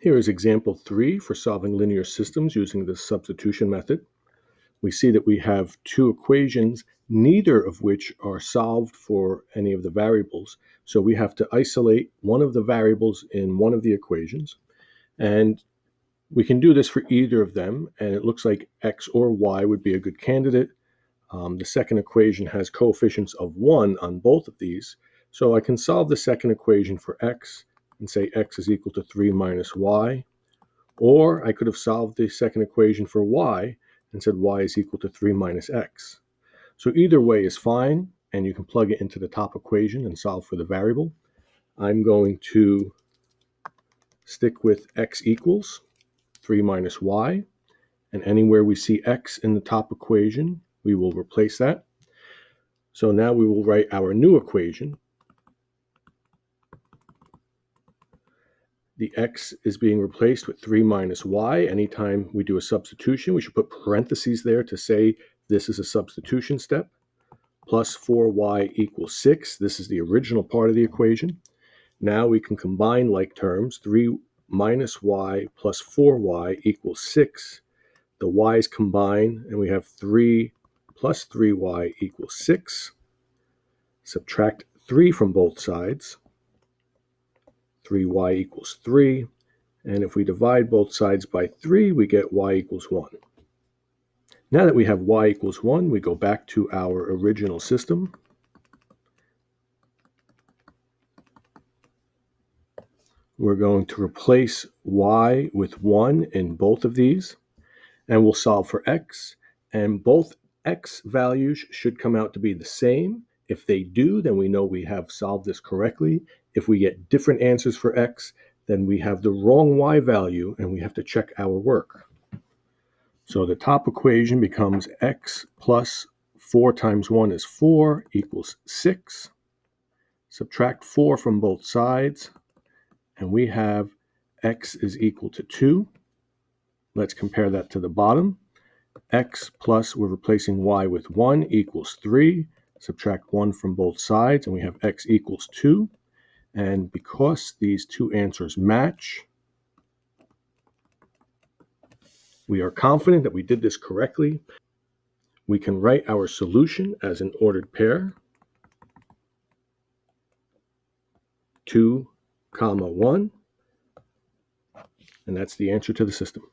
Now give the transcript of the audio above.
Here is example 3 for solving linear systems using the substitution method. We see that we have two equations, neither of which are solved for any of the variables. So we have to isolate one of the variables in one of the equations. And we can do this for either of them, and it looks like x or y would be a good candidate. The second equation has coefficients of 1 on both of these. So I can solve the second equation for x and say x is equal to 3 minus y. Or I could have solved the second equation for y and said y is equal to 3 minus x. So either way is fine, and you can plug it into the top equation and solve for the variable. I'm going to stick with x equals 3 minus y, and anywhere we see x in the top equation, we will replace that. So now we will write our new equation. The x is being replaced with 3 minus y. Anytime we do a substitution, we should put parentheses there to say this is a substitution step. Plus 4y equals 6. This is the original part of the equation. Now we can combine like terms. 3 minus y plus 4y equals 6. The y's combine, and we have 3 plus 3y equals 6. Subtract 3 from both sides. 3y equals 3. And if we divide both sides by 3, we get y equals 1. Now that we have y equals 1, we go back to our original system. We're going to replace y with 1 in both of these, and we'll solve for x. And both x values should come out to be the same. If they do, then we know we have solved this correctly. If we get different answers for x, then we have the wrong y value, and we have to check our work. So the top equation becomes x plus 4 times 1 is 4 equals 6. Subtract 4 from both sides, and we have x is equal to 2. Let's compare that to the bottom. X plus, we're replacing y with 1 equals 3. Subtract 1 from both sides, and we have x equals 2. And because these two answers match, we are confident that we did this correctly. We can write our solution as an ordered pair. 2, 1. And that's the answer to the system.